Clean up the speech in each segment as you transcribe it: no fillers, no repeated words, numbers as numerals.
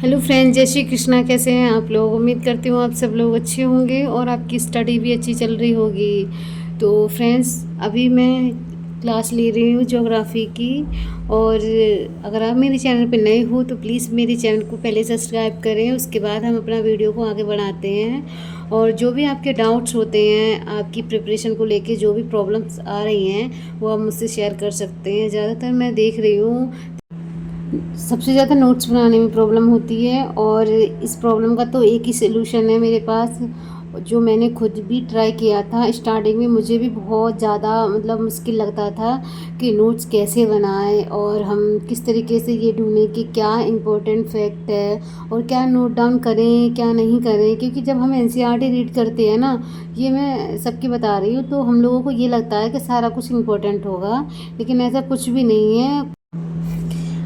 Hello friends, जय श्री कृष्णा। कैसे हैं आप लोग? उम्मीद करती हूँ आप सब लोग अच्छे होंगे और आपकी स्टडी भी अच्छी चल रही होगी। तो फ्रेंड्स, अभी मैं क्लास ले रही हूँ ज्योग्राफी की। और अगर आप मेरे चैनल पर नए हो तो प्लीज़ मेरे चैनल को पहले सब्सक्राइब करें, उसके बाद हम अपना वीडियो को आगे बढ़ाते हैं। और जो भी आपके डाउट्स होते हैं, आपकी प्रिपरेशन को लेके जो भी प्रॉब्लम्स आ रही हैं, वो आप मुझसे शेयर कर सकते हैं। ज़्यादातर मैं देख रही हूँ सबसे ज़्यादा नोट्स बनाने में प्रॉब्लम होती है, और इस प्रॉब्लम का तो एक ही सलूशन है मेरे पास, जो मैंने खुद भी ट्राई किया था। स्टार्टिंग में मुझे भी बहुत ज़्यादा मुश्किल लगता था कि नोट्स कैसे बनाएं और हम किस तरीके से ये ढूंढें कि क्या इम्पोर्टेंट फैक्ट है और क्या नोट डाउन करें क्या नहीं करें। क्योंकि जब हम एनसीईआरटी रीड करते हैं ना, ये मैं सबकी बता रही हूँ, तो हम लोगों को ये लगता है कि सारा कुछ इम्पोर्टेंट होगा, लेकिन ऐसा कुछ भी नहीं है।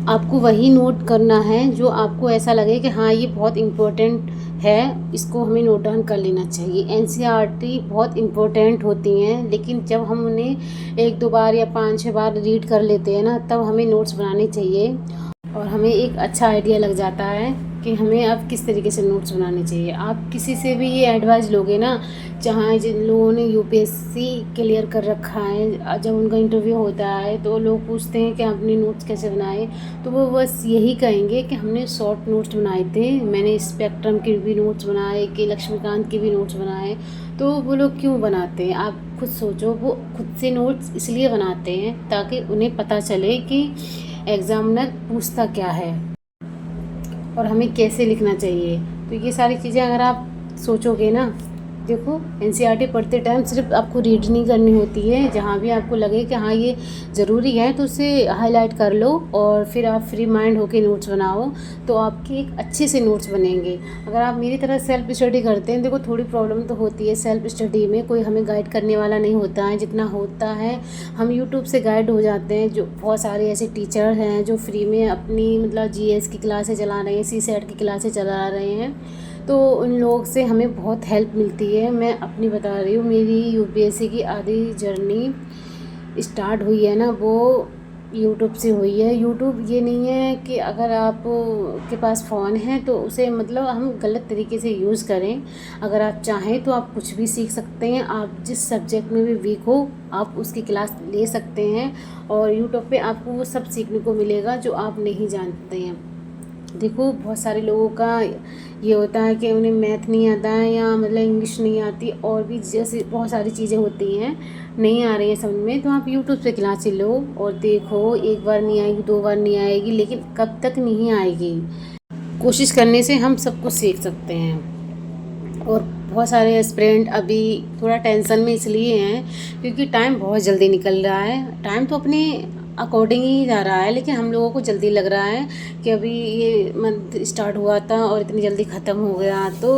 आपको वही नोट करना है जो आपको ऐसा लगे कि हाँ, ये बहुत इम्पोर्टेंट है, इसको हमें नोट डाउन कर लेना चाहिए। एनसीईआरटी बहुत इम्पोर्टेंट होती हैं, लेकिन जब हम उन्हें एक दो बार या 5-6 बार रीड कर लेते हैं ना, तब हमें नोट्स बनाने चाहिए और हमें एक अच्छा आइडिया लग जाता है कि हमें अब किस तरीके से नोट्स बनाने चाहिए। आप किसी से भी ये एडवाइस लोगे ना, जहाँ जिन लोगों ने यूपीएससी क्लियर कर रखा है, जब उनका इंटरव्यू होता है तो लोग पूछते हैं कि आपने नोट्स कैसे बनाए, तो वो बस यही कहेंगे कि हमने शॉर्ट नोट्स बनाए थे, मैंने स्पेक्ट्रम के भी नोट्स बनाए, कि लक्ष्मीकांत के भी नोट्स बनाए। तो वो लोग क्यों बनाते हैं, आप खुद सोचो। वो खुद से नोट्स इसलिए बनाते हैं ताकि उन्हें पता चले कि एग्ज़ामिनर पूछता क्या है और हमें कैसे लिखना चाहिए। तो ये सारी चीज़ें अगर आप सोचोगे ना, देखो, एनसीईआरटी पढ़ते टाइम सिर्फ आपको रीड नहीं करनी होती है, जहाँ भी आपको लगे कि हाँ ये ज़रूरी है तो उसे हाईलाइट कर लो और फिर आप फ्री माइंड होके नोट्स बनाओ, तो आपके एक अच्छे से नोट्स बनेंगे। अगर आप मेरी तरह सेल्फ स्टडी करते हैं, देखो थोड़ी प्रॉब्लम तो होती है सेल्फ स्टडी में, कोई हमें गाइड करने वाला नहीं होता है। जितना होता है हम यूट्यूब से गाइड हो जाते हैं। जो बहुत सारे ऐसे टीचर हैं जो फ्री में अपनी जीएस की क्लासें चला रहे हैं, सीसेट की क्लासें चला रहे हैं, तो उन लोग से हमें बहुत हेल्प मिलती है। मैं अपनी बता रही हूँ, मेरी यूपीएससी की आधी जर्नी स्टार्ट हुई है ना, वो यूट्यूब से हुई है। यूट्यूब ये नहीं है कि अगर आप के पास फ़ोन है तो उसे हम गलत तरीके से यूज़ करें। अगर आप चाहें तो आप कुछ भी सीख सकते हैं। आप जिस सब्जेक्ट में भी वीक हो, आप उसकी क्लास ले सकते हैं और यूट्यूब पे आपको वो सब सीखने को मिलेगा जो आप नहीं जानते हैं। देखो, बहुत सारे लोगों का ये होता है कि उन्हें मैथ नहीं आता है या इंग्लिश नहीं आती, और भी जैसे बहुत सारी चीज़ें होती हैं नहीं आ रही है समझ में, तो आप यूट्यूब से क्लासें लो और देखो। एक बार नहीं आएगी, 2 बार नहीं आएगी, लेकिन कब तक नहीं आएगी, कोशिश करने से हम सब कुछ सीख सकते हैं। और बहुत सारे एस्पिरेंट अभी थोड़ा टेंशन में इसलिए हैं क्योंकि टाइम बहुत जल्दी निकल रहा है। टाइम तो अपने अकॉर्डिंग ही जा रहा है, लेकिन हम लोगों को जल्दी लग रहा है कि अभी ये मंथ स्टार्ट हुआ था और इतनी जल्दी ख़त्म हो गया। तो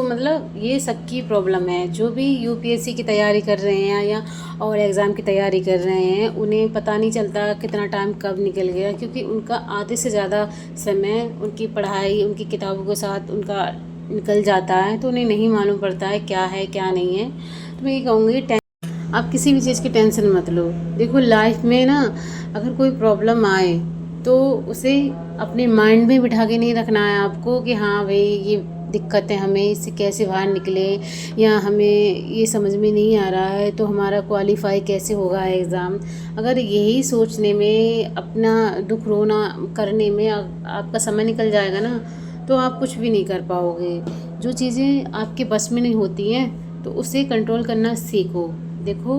ये सबकी प्रॉब्लम है। जो भी यूपीएससी की तैयारी कर रहे हैं या और एग्ज़ाम की तैयारी कर रहे हैं, उन्हें पता नहीं चलता कितना टाइम कब निकल गया, क्योंकि उनका आधे से ज़्यादा समय उनकी पढ़ाई, उनकी किताबों के साथ उनका निकल जाता है, तो उन्हें नहीं मालूम पड़ता है क्या है क्या नहीं है। तो मैं ये कहूँगी, आप किसी भी चीज़ की टेंशन मत लो। देखो, लाइफ में ना अगर कोई प्रॉब्लम आए तो उसे अपने माइंड में बिठा के नहीं रखना है आपको कि हाँ भाई ये दिक्कत है, हमें इससे कैसे बाहर निकले, या हमें ये समझ में नहीं आ रहा है तो हमारा क्वालिफाई कैसे होगा एग्ज़ाम। अगर यही सोचने में, अपना दुख रोना करने में आपका समय निकल जाएगा ना, तो आप कुछ भी नहीं कर पाओगे। जो चीज़ें आपके बस में नहीं होती हैं तो उसे कंट्रोल करना सीखो। देखो,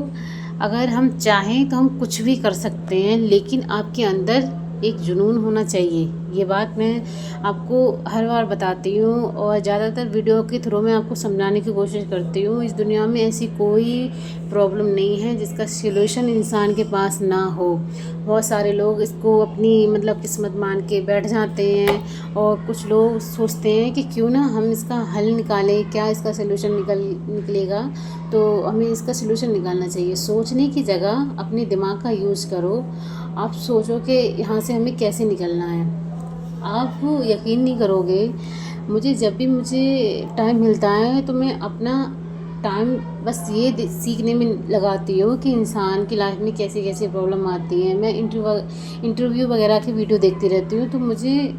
अगर हम चाहें तो हम कुछ भी कर सकते हैं, लेकिन आपके अंदर एक जुनून होना चाहिए। ये बात मैं आपको हर बार बताती हूँ और ज़्यादातर वीडियो के थ्रू मैं आपको समझाने की कोशिश करती हूँ। इस दुनिया में ऐसी कोई प्रॉब्लम नहीं है जिसका सलूशन इंसान के पास ना हो। बहुत सारे लोग इसको अपनी किस्मत मान के बैठ जाते हैं, और कुछ लोग सोचते हैं कि क्यों ना हम इसका हल निकालें, क्या इसका सलूशन निकलेगा, तो हमें इसका सलूशन निकालना चाहिए। सोचने की जगह अपने दिमाग का यूज़ करो। आप सोचो कि यहाँ से हमें कैसे निकलना है। आप यकीन नहीं करोगे, जब भी मुझे टाइम मिलता है तो मैं अपना टाइम बस ये सीखने में लगाती हूँ कि इंसान की लाइफ में कैसे कैसे प्रॉब्लम आती है। मैं इंटरव्यू वगैरह की वीडियो देखती रहती हूँ, तो मुझे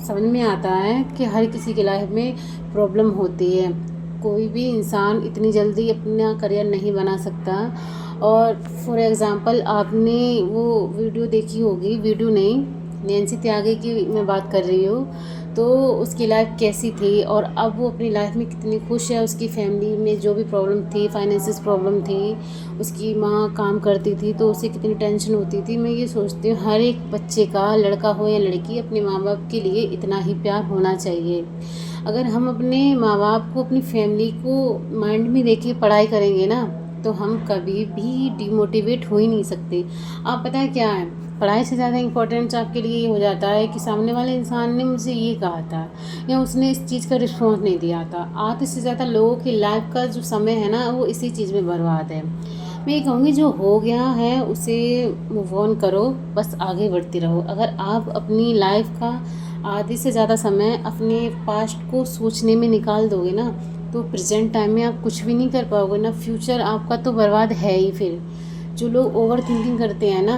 समझ में आता है कि हर किसी की लाइफ में प्रॉब्लम होती है। कोई भी इंसान इतनी जल्दी अपना करियर नहीं बना सकता। और फॉर एग्ज़ाम्पल आपने वो वीडियो देखी होगी, वीडियो नहीं, नैन्सी त्यागी की मैं बात कर रही हूँ। तो उसकी लाइफ कैसी थी और अब वो अपनी लाइफ में कितनी खुश है। उसकी फैमिली में जो भी प्रॉब्लम थी, फाइनेंसिस प्रॉब्लम थी, उसकी माँ काम करती थी तो उसे कितनी टेंशन होती थी। मैं ये सोचती हूँ हर एक बच्चे का, लड़का हो या लड़की, अपने माँ बाप के लिए इतना ही प्यार होना चाहिए। अगर हम अपने माँ बाप को, अपनी फैमिली को माइंड में लेके पढ़ाई करेंगे ना, तो हम कभी भी डिमोटिवेट हो ही नहीं सकते। आप पता है क्या है, पढ़ाई से ज़्यादा इम्पोर्टेंस आपके लिए ये हो जाता है कि सामने वाले इंसान ने मुझे ये कहा था या उसने इस चीज़ का रिस्पॉन्स नहीं दिया था। आधे से ज़्यादा लोगों की लाइफ का जो समय है ना, वो इसी चीज़ में बर्बाद है। मैं ये कहूँगी जो हो गया है उसे मूव ऑन करो, बस आगे बढ़ती रहो। अगर आप अपनी लाइफ का आधे से ज़्यादा समय अपने पास्ट को सोचने में निकाल दोगे ना, तो प्रेजेंट टाइम में आप कुछ भी नहीं कर पाओगे ना। फ्यूचर आपका तो बर्बाद है ही। फिर जो लोग ओवर थिंकिंग करते हैं ना,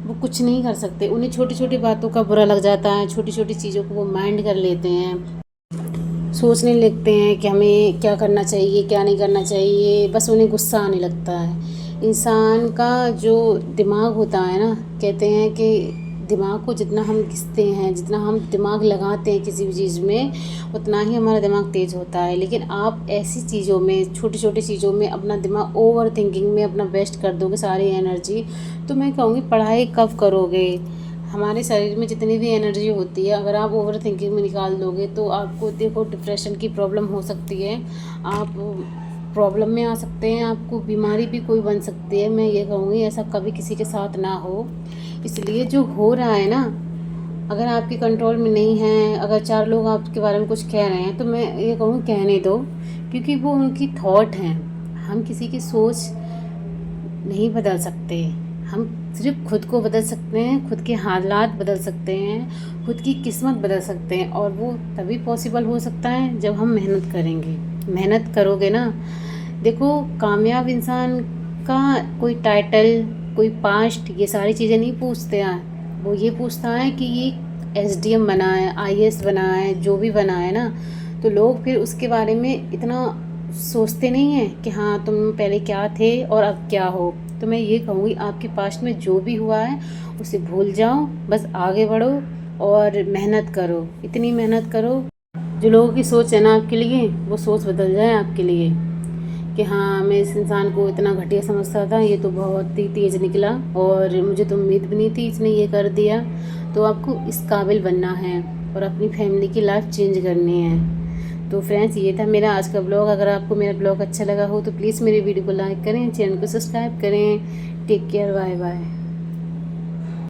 वो कुछ नहीं कर सकते। उन्हें छोटी छोटी बातों का बुरा लग जाता है, छोटी छोटी चीज़ों को वो माइंड कर लेते हैं, सोचने लगते हैं कि हमें क्या करना चाहिए, क्या नहीं करना चाहिए। बस उन्हें गुस्सा आने लगता है। इंसान का जो दिमाग होता है ना, कहते हैं कि दिमाग को जितना हम घिसते हैं, जितना हम दिमाग लगाते हैं किसी भी चीज़ में, उतना ही हमारा दिमाग तेज़ होता है। लेकिन आप ऐसी चीज़ों में, छोटी छोटी चीज़ों में अपना दिमाग ओवर थिंकिंग में अपना वेस्ट कर दोगे सारी एनर्जी, तो मैं कहूँगी पढ़ाई कब करोगे। हमारे शरीर में जितनी भी एनर्जी होती है, अगर आप ओवर थिंकिंग में निकाल दोगे तो आपको देखो डिप्रेशन की प्रॉब्लम हो सकती है, आप प्रॉब्लम में आ सकते हैं, आपको बीमारी भी कोई बन सकती है। मैं ये कहूँगी ऐसा कभी किसी के साथ ना हो। इसलिए जो हो रहा है ना, अगर आपके कंट्रोल में नहीं है, अगर 4 लोग आपके बारे में कुछ कह रहे हैं, तो मैं ये कहूँ कहने दो, क्योंकि वो उनकी थॉट हैं। हम किसी की सोच नहीं बदल सकते। हम सिर्फ खुद को बदल सकते हैं, खुद के हालात बदल सकते हैं, खुद की किस्मत बदल सकते हैं। और वो तभी पॉसिबल हो सकता है जब हम मेहनत करेंगे। मेहनत करोगे ना, देखो कामयाब इंसान का कोई टाइटल, कोई पास्ट, ये सारी चीज़ें नहीं पूछते हैं। वो ये पूछता है कि ये एसडीएम बना है, आईएएस बना है, जो भी बना है ना, तो लोग फिर उसके बारे में इतना सोचते नहीं हैं कि हाँ तुम पहले क्या थे और अब क्या हो। तो मैं ये कहूँगी आपके पास्ट में जो भी हुआ है उसे भूल जाओ, बस आगे बढ़ो और मेहनत करो। इतनी मेहनत करो जो लोगों की सोच है ना आपके लिए, वो सोच बदल जाए आपके लिए कि हाँ मैं इस इंसान को इतना घटिया समझता था, ये तो बहुत ही तेज़ निकला और मुझे तो उम्मीद भी नहीं थी इसने ये कर दिया। तो आपको इस काबिल बनना है और अपनी फैमिली की लाइफ चेंज करनी है। तो फ्रेंड्स, ये था मेरा आज का ब्लॉग। अगर आपको मेरा ब्लॉग अच्छा लगा हो तो प्लीज़ मेरे वीडियो को लाइक करें, चैनल को सब्सक्राइब करें। Take care, bye bye.